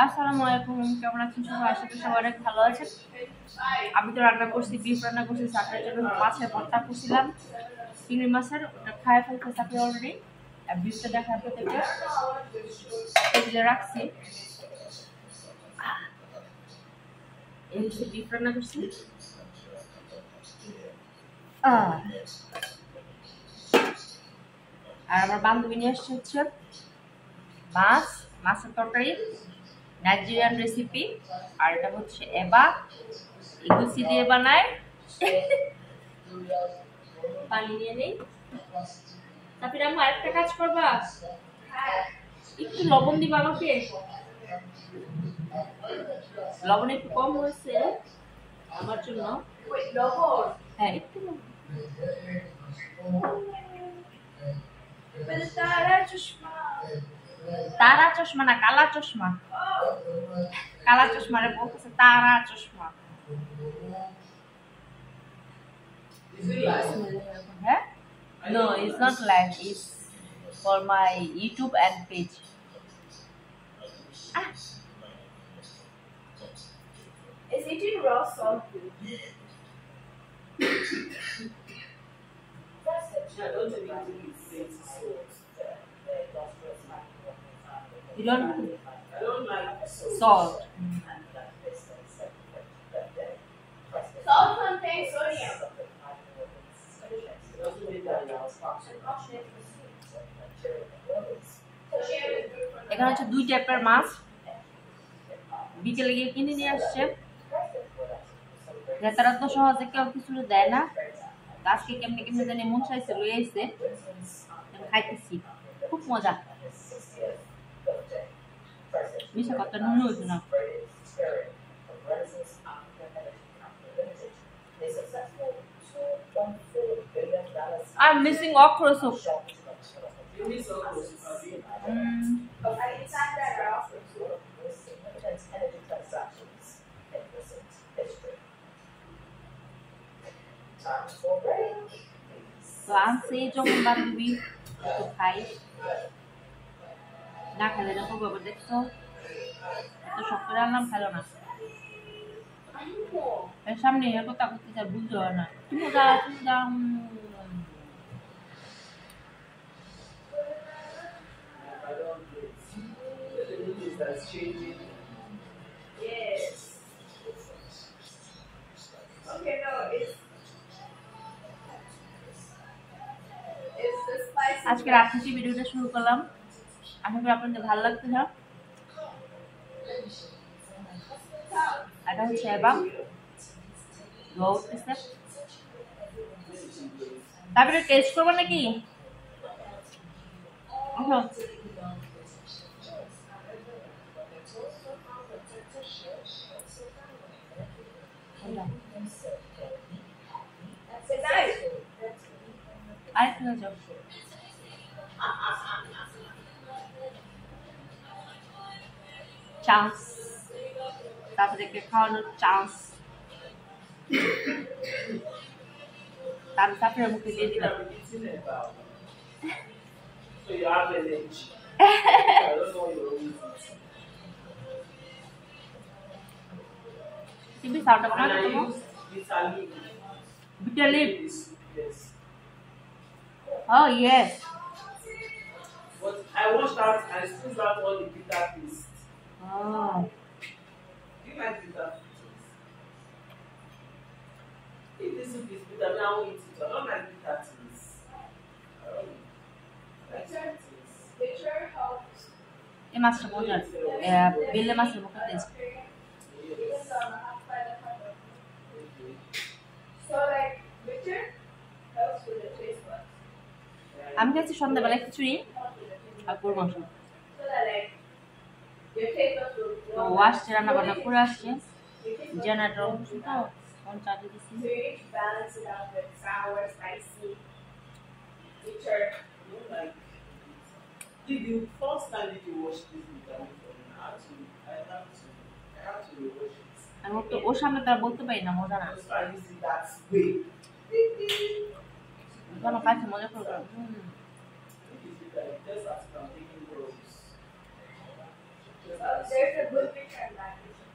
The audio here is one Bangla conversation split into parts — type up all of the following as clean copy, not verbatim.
আসসালামু আলাইকুম, কেমন আছেন সবাই? আশা করি সবাই অনেক ভালো আছেন। আমি তো রান্না করছি, বিফ রান্না করছি, সাথের জন্য মাছের ভর্তা করছিলাম, চিংড়ি মাছের, ওটা খায় ফেলতে সাথে অলরেডি। আর বিফটা দেখা আপনাদেরকে টেবিলে রাখছি। এই হচ্ছে বিফ রান্না করছি। আর আমার বান্ধবী নিয়ে আসছে হচ্ছে মাছের তরকারি, নাইজেরিয়ান রেসিপি। আর এটা হচ্ছে এবা, এগুসি দিয়ে বানায়। পানি নিয়ে নেই। তারপরে আমি আরেকটা কাজ করবা, একটু লবণ দিবা আমাকে। লবণ একটু কম হয়েছে আমার জন্য। হ্যাঁ, একটু তারা চশমা না, কালা চশমা। কালা চশমা রে বলতেছে তারা চশমা। হ্যাঁ, no, it's not live, it's for my YouTube and page. Is eating raw salt good? You don't like salt. Salt contains sodium. এখানে হচ্ছে দুই টাইপের মাছ, বিকেলে গিয়ে কিনে নিয়ে আসছে। তারা তো সহজে কেউ কিছু দেয় না, আজকে কেমনে কেমনে জানি মন চাইছে লই আইছে, খাইতেছি, খুব মজা। মিশা কত নুন হইছে না। I'm missing okra soup. Langsung যখন বান্ধবী তো খাই, না খেলে না খুব আবার দেখছো তো শখ করে আনলাম, খেলো না। এর সামনে এত তা করতে চাই, বুঝতে হয় না। তুমি যা Yes. Okay, no, it's the spicy. আজকে রাত থেকে ভিডিওটা শুরু করলাম, আশা করি আপনাদের ভালো লাগতেছে। এটা হচ্ছে এবার উঠতেছে, তারপরে টেস্ট করবো নাকি? আরেকটু হয়ে যাও। চান্স, তারপরে খাওয়ানোর চান্স, তারপরে মুখে দিয়ে দিলাম। তুমি সাউন্ডটা বানাতে পারো? Bitter leaf. Oh yes. But I washed out and squeezed out all the bitter taste. Oh. Do you like bitter taste? If this soup is bitter, then I won't eat it. I don't like bitter taste. Bitter helps. এই মাছটা মজার, বেলে মাছের মতো test. So like bitter helps with the taste buds. আমি খাইছি সন্ধ্যাবেলা খিচুড়ি আর গরু মাংস। So that like your taste buds will তো আসছে, রান্না বান্না করে আসছে, জেনারেটর অংশ তো ফোন চার্জে দিচ্ছি। So you need to balance it out with sour, spicy, bitter. Did you first time did you wash this bitter leaf for me? I have to rewash it. আমি তো ওর সামনে তারা বলতে পারি না, মজা না। That's why I use it that way. কেন খাইছে মজা করবো। Just as I'm taking rolls. There's a good picture in that picture.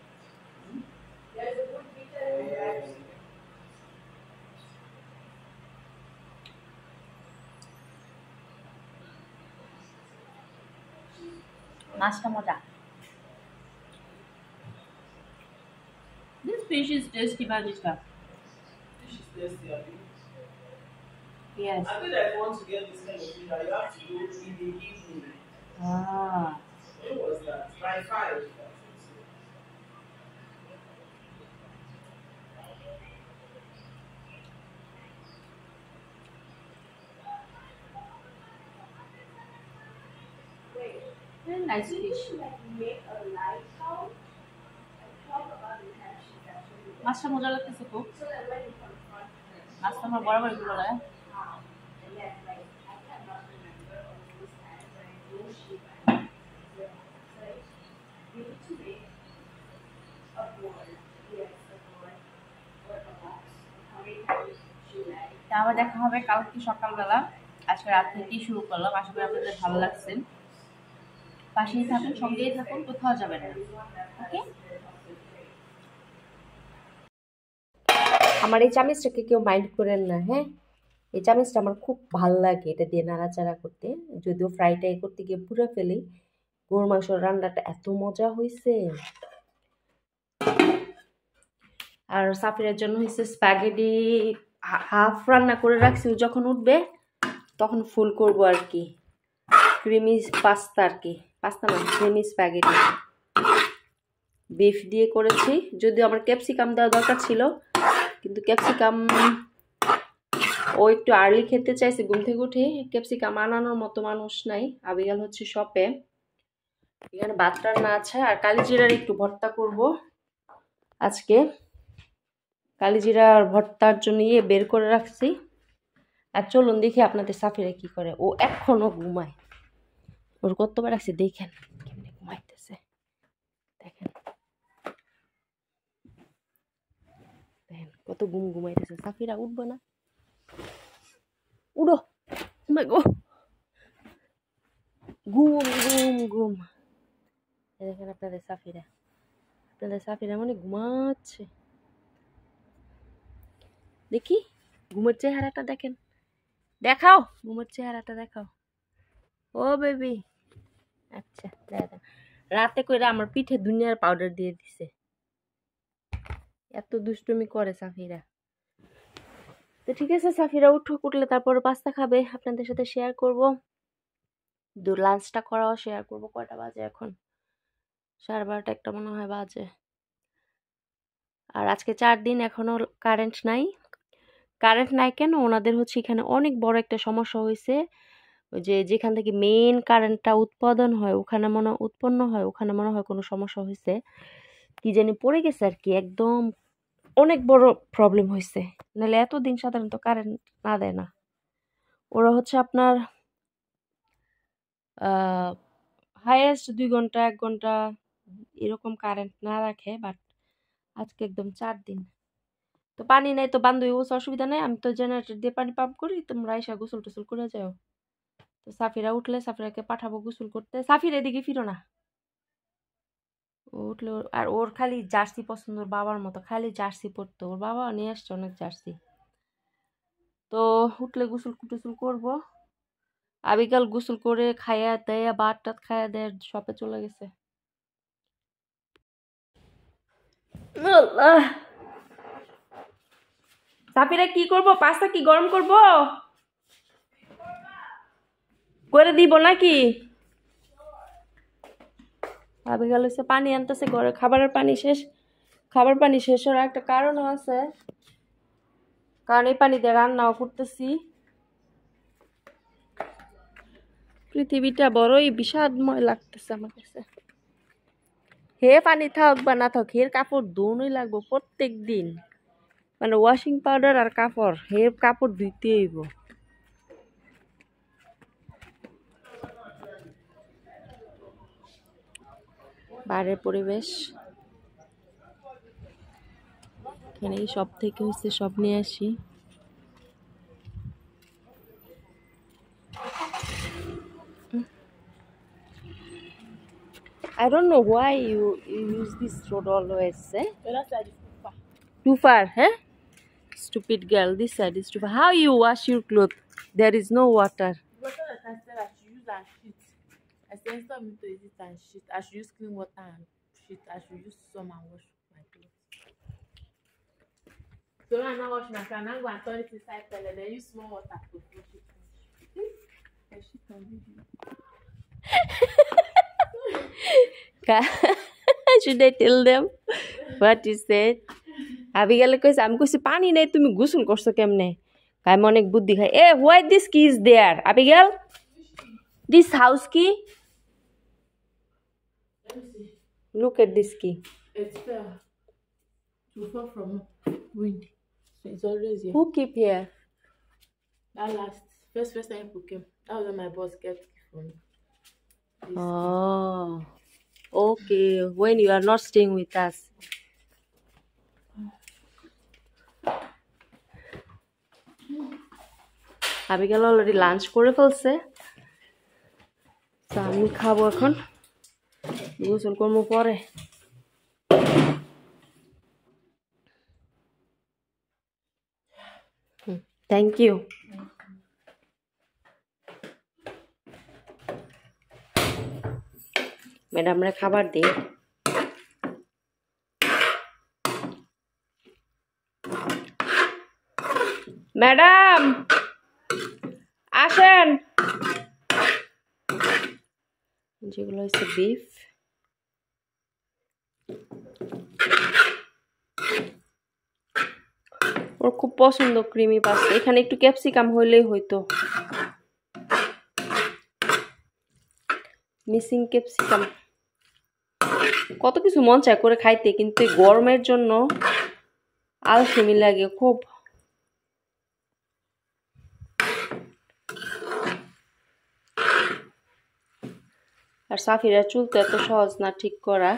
There's a good picture in that picture. মাছটা মজা। This fish is tasty, Bajishka. Fish is tasty, I think. Yes. I think that once you get this kind of fish, you have to go in the evening. Ah. When was that? By 5. Very nice fish. Make a light sound and talk about the passion actually. মাছটা মজা লাগতেছে খুব। So that when you confront her, মাছটা আমার বরাবর ভালো লাগে। and then like I cannot remember all these times when I know she went. Like you need to make a board. Yes, a board or a box. How many times she like. তা আবার দেখা হবে কালকে সকালবেলা। আজকে রাত থেকেই শুরু করলাম, আশা করি আপনাদের ভালো লাগছে। পাশেই থাকুন, সঙ্গেই থাকুন, কোথাও যাবেন না। ওকে, আমার এই চামিচটাকে কেউ মাইন্ড করেন না, হ্যাঁ। এই চামিচটা আমার খুব ভালো লাগে, এটা দিয়ে নাড়াচাড়া করতে। যদিও ফ্রাইটাই করতে গিয়ে পুরো ফেলি। গরুর মাংসর রান্নাটা এত মজা হয়েছে। আর সাফিরের জন্য হয়েছে স্প্যাগেটি, হাফ রান্না করে রাখছি, যখন উঠবে তখন ফুল করব আর কি। ক্রিমি পাস্তা আর কি, পাস্তা না, ক্রিমি স্প্যাগেটি বিফ দিয়ে করেছি। যদিও আমার ক্যাপসিকাম দেওয়া দরকার ছিল, কিন্তু ক্যাপসিকাম ও একটু আর্লি খেতে চাইছে ঘুম থেকে উঠে। ক্যাপসিকাম আনানোর মতো মানুষ নাই, আবিগাল হচ্ছে শপে। এখানে ভাত রান্না আছে, আর কালিজিরার একটু ভর্তা করব আজকে। কালিজিরার ভর্তার জন্য বের করে রাখছি। আর চলুন দেখি আপনাদের সাফিরা কি করে। ও এখনো ঘুমায়, ওর কতবার রাখছি দেখেন কেমনি ঘুমাইতেছে, দেখেন দেখেন কত ঘুমাইতেছে। সাফিরা উঠবো না, উড়ো, গো ঘুম ঘুম ঘুম। দেখেন আপনাদের সাফিরা মানে ঘুমাচ্ছে। দেখি ঘুমের চেহারাটা দেখেন, দেখাও ঘুমের চেহারাটা দেখাও। ও বেবি, আচ্ছা দেখেন রাতে কইরা আমার পিঠে দুনিয়ার পাউডার দিয়ে দিছে। এত দুষ্টুমি করে সাফিরা। তো ঠিক আছে সাফিরা উঠো, উঠলে তারপর পাস্তা খাবে, আপনাদের সাথে শেয়ার করব। লাঞ্চটা করাও শেয়ার করব। কয়টা বাজে এখন? 12:30 একটা মনে হয় বাজে। আর আজকে 4 দিন এখনো কারেন্ট নাই। কারেন্ট নাই কেন? ওনাদের হচ্ছে এখানে অনেক বড় একটা সমস্যা হয়েছে। ওই যে যেখান থেকে মেইন কারেন্টটা উৎপাদন হয়, উৎপন্ন হয়, ওখানে মনে হয় কোনো সমস্যা হয়েছে, কি জানি পড়ে গেছে আর কি। একদম অনেক বড় প্রবলেম হয়েছে, নাহলে এতদিন সাধারণত কারেন্ট না দেয় না। ওরা হচ্ছে আপনার হাইয়েস্ট 2 ঘন্টা 1 ঘন্টা এরকম কারেন্ট না রাখে, বাট আজকে একদম 4 দিন। তো পানি নাই, তো বান্ধবী বলছে অসুবিধা নেই, আমি তো জেনারেটর দিয়ে পানি পাম্প করি, তোমরা এসে গোসল টোসল করে যাও। তো সাফিরা উঠলে সাফিরাকে পাঠাবো গোসল করতে। সাফির এদিকে ফিরো না, উঠলে আর ওর খালি জার্সি পছন্দ, ওর বাবার মতো খালি জার্সি পরতো। ওর বাবা নিয়ে আসছে অনেক জার্সি। তো উঠলে গোসল টুসল করবো। আবিকাল গোসল করে খাইয়া দেয়া ভাত টাত খাইয়া দেয় শপে চলে গেছে। সাফিরা কি করব? পাস্তা কি গরম করব? করে দিব নাকি? আবিকাল হচ্ছে পানি আনতেছে, ঘরে খাবারের পানি শেষ। খাবার পানি শেষ হওয়ার একটা কারণও আছে, কারণ এই পানি দিয়ে রান্নাও করতেছি। পৃথিবীটা বড়ই বিষাদময় লাগতেছে আমার কাছে। হে পানি থাক বা না থাক, হের কাপড় ধুনোই লাগবো প্রত্যেক দিন। মানে ওয়াশিং পাউডার আর কাপড়, হের কাপড় ধুইতে হইব। বাইরের পরিবেশ, এখানে সব থেকে হচ্ছে সব নিয়ে আসি। I don't know why you use this road always, eh? That's like too far. Too far, eh? Stupid girl, this side is too far. How you wash your clothes? There is no water. Because all the time said I should use and shit. I said instead of me to use it and shit, I should use clean water and shit. I should use some and wash my clothes. So when I now wash my clothes, I'm going to turn it inside and then use small water to wash it. I shit on video. Should I tell them what you said? Abigail কইছে আমি কইছি পানি নাই তুমি গোসল করছো কেমনে আমি অনেক বুদ্ধি খাই এ why this key is there Abigail this house key Let me see. look at this key It's too far from wind. So it's always here. who keep here That last first time people came. That was when my boss kept it from me. oh okay when you are not staying with us Abigail already lunch করে ফেলছে তো আমি খাবো এখন গোসল করবো পরে থ্যাংক ইউ ম্যাডামরা খাবার দিই ম্যাডাম আসেন যেগুলো হচ্ছে বিফ ওর খুব পছন্দ ক্রিমি পাস্তা এখানে একটু ক্যাপসিকাম হইলেই হইতো মিসিং ক্যাপসিকাম কত কিছু মন চায় করে খাইতে কিন্তু এই গরমের জন্য আলসেমি লাগে খুব আর সাফিরা চুল তো এত সহজ না ঠিক করা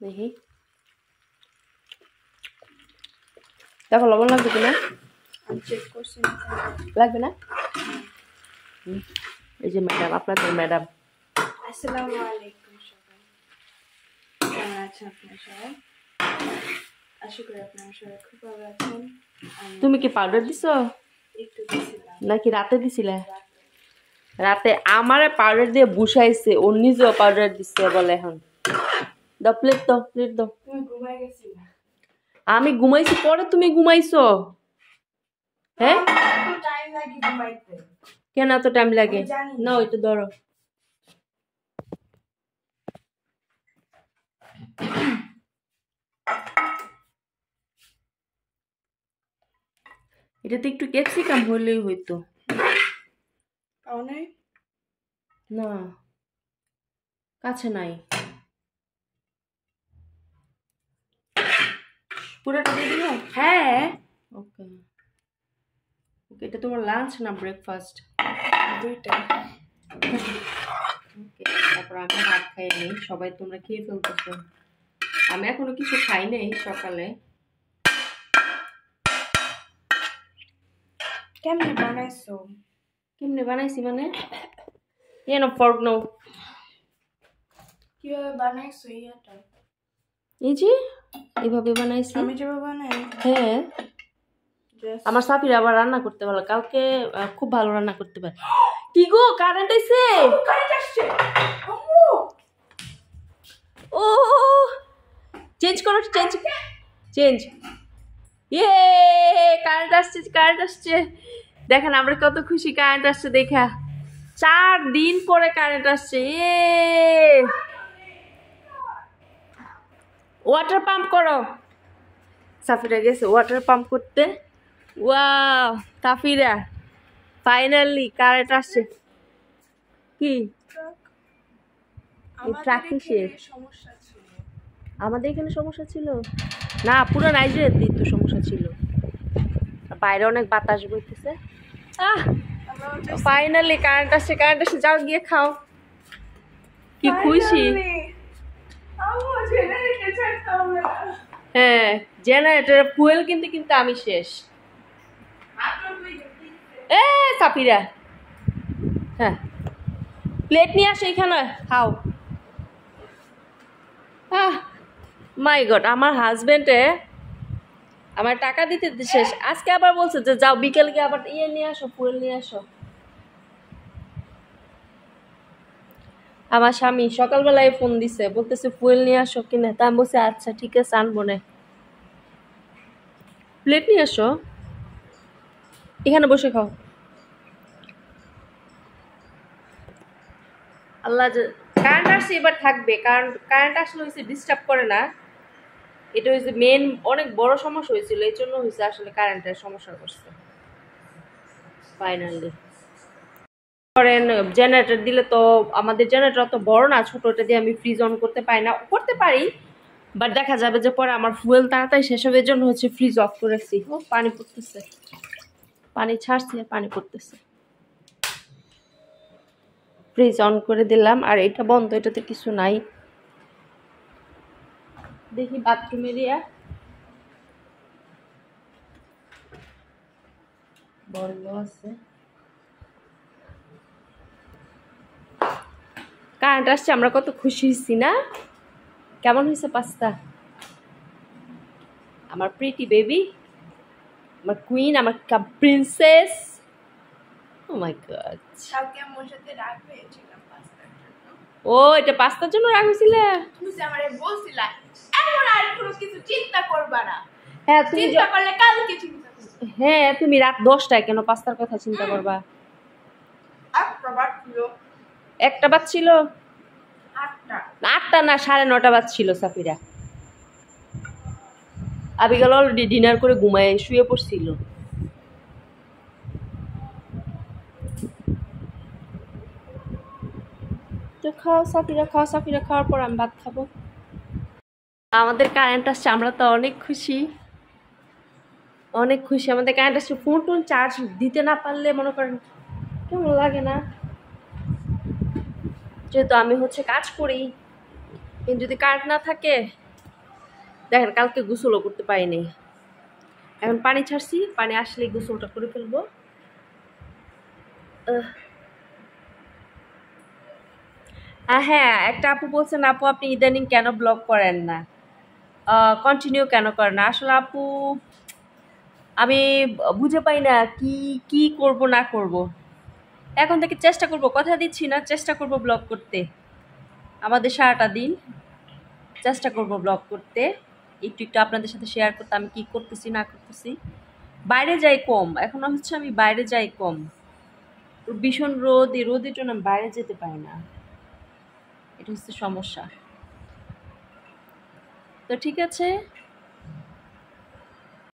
দেখি দেখো লবণ লাগবে কিনা আমি চেক করছি লাগবে না এই যে ম্যাডাম আপনাদের ম্যাডাম আসসালামু আলাইকুম সবাই কেমন আছেন আপনারা সবাই আশা করি আপনারা সবাই খুব ভালো আছেন তুমি কি পাউডার দিছো একটু দিয়েছিলাম নাকি রাতে দিছিলে রাতে আমারে পাউডার দিয়ে বুঝাইছে ও নিজেও পাউডার দিচ্ছে বলে এখন দাও প্লেট দাও তুমি ঘুমাই গেছিলে আমি ঘুমাইছি পরে তুমি ঘুমাইছো হ্যাঁ টাইম লাগে ঘুমাইতে কেন এত টাইম লাগে আমি জানি। না ওইটা ধরো এটাতে একটু ক্যাপসিকাম হলেই হইতো পাও নাই না কাছে নাই পুরোটা দিয়ে দিও হ্যাঁ ওকে ওকে এটা তোমার লাঞ্চ না ব্রেকফাস্ট দুইটা ওকে তারপর আমি ভাত খাই নেই সবাই তোমরা খেয়ে ফেলতেছো আমি এখনো কিছু খাই নাই সকালে কেমনে বানাইছো কেমনে বানাইছি মানে এনো ফর্ক নাও কিভাবে বানাইছো এটা এই যে এইভাবে বানাইছি আমি যেভাবে বানাই হ্যাঁ জাস্ট আমার সাপিরা আবার রান্না করতে ভালো কালকে খুব ভালো রান্না করতে পারে কি গো কারেন্ট আইছে কারেন্ট আসছে আম্মু ও চেঞ্জ করো চেঞ্জ ইয়ে কারেন্ট আসছে দেখেন আমরা কত খুশি কারেন্ট আসছে দেখা 4 দিন পরে কারেন্ট আসছে ওয়াটার পাম্প করো সাফিরা গেছে ওয়াটার পাম্প করতে ওয়াও সাফিরা ফাইনালি কারেন্ট আসছে কি ট্রাক কিসের সমস্যা ছিল আমাদের এখানে সমস্যা ছিল না পুরো নাইজেরিয়াতেই তো সমস্যা ছিল বাইরে অনেক বাতাস বইতেছে ফাইনালি কারেন্ট আসছে যাও গিয়ে খাও কি খুশি হ্যাঁ জেনারেটর ফুয়েল কিন্তু আমি শেষ সাফিরা হ্যাঁ প্লেট নিয়ে আসো এখানে খাও। মাই গড, আমার হাজবেন্ডে আমার টাকা দিতে শেষ, আজকে আবার বলছে যে যাও বিকেলকে আবার নিয়ে আসো, ফুয়েল নিয়ে আসো। আমার স্বামী সকালবেলায় ফোন দিছে, বলতেছে ফুয়েল নিয়ে আসো কিনা, তা আমি বলছি আচ্ছা ঠিক আছে আনবো না। প্লেট নিয়ে আসো, এখানে বসে খাও। আল্লাহ, কারেন্ট আসছে এবার থাকবে, কারণ কারেন্ট আসলে হয়েছে ডিস্টার্ব করে না, এটা হয়েছে মেন অনেক বড় সমস্যা হয়েছিল, এই জন্য হয়েছে আসলে কারেন্টের সমস্যা করছে ফাইনালি। করেন জেনারেটর দিলে তো, আমাদের জেনারেটর তো বড় না, ছোটটা দিয়ে আমি ফ্রিজ অন করতে পারি না, করতে পারি বাট দেখা যাবে যে পরে আমার ফুয়েল তাড়াতাড়ি শেষ হবে, জন্য হচ্ছে ফ্রিজ অফ করেছি। ও পানি পড়তেছে, পানি ছাড়ছি আর পানি পড়তেছে। ফ্রিজ অন করে দিলাম, আর এটা বন্ধ, এটাতে কিছু নাই। দেখি বাথরুম এরিয়া বন্ধ আছে। কারেন্ট আসছে, আমরা কত খুশি হয়েছি না? কেমন হয়েছে পাস্তা? আমার প্রিটি বেবি, আমার কুইন, আমার প্রিন্সেস। ও মাই গড, কালকে আমার সাথে রাগ হয়েছিলাম পাস্তার জন্য। ও এটা পাস্তার জন্য রাগ হয়েছিল? তুমি যে আমারে বলছিলা এখন আর কোনো কিছু চিন্তা করবা না, হ্যাঁ তুমি চিন্তা করলে কালকে চিন্তা করবে। হ্যাঁ তুমি রাত 10টায় কেন পাস্তার কথা চিন্তা করবা? আর প্রবাদ ছিল একটা বাজছিল, 8টা। 8টা না 9:30 বাজছিল সাফিরা। আবিগাল অলরেডি ডিনার করে ঘুমায় শুয়ে পড়ছিল। তো খাও সাফিরা, খাও সাফিরা, খাওয়ার পর আমি ভাত খাবো। আমাদের কারেন্ট আসছে, আমরা তো অনেক খুশি, অনেক খুশি। আমাদের কারেন্ট আসছে, ফোন টোন চার্জ দিতে না পারলে মনে করেন কেমন লাগে না? যেহেতু আমি হচ্ছে কাজ করি, কিন্তু যদি কারেন্ট না থাকে, দেখেন কালকে গোসলও করতে পারিনি। এখন পানি ছাড়ছি, পানি আসলে গোসলটা করে ফেলবো। হ্যাঁ, একটা আপু বলছেন আপু আপনি ইদানিং কেন ব্লগ করেন না, কন্টিনিউ কেন করেন না? আসলে আপু আমি বুঝে পাই না কি কি করব না করব। এখন থেকে চেষ্টা করব, কথা দিচ্ছি না, চেষ্টা করব ব্লগ করতে। আমাদের সারাটা দিন চেষ্টা করব ব্লগ করতে, একটু একটু আপনাদের সাথে শেয়ার করতে আমি কি করতেছি না করতেছি। বাইরে যাই কম, এখন হচ্ছে আমি বাইরে যাই কম, ভীষণ রোদ, এই রোদের জন্য আমি বাইরে যেতে পারি না, এটা হচ্ছে সমস্যা। তো ঠিক আছে।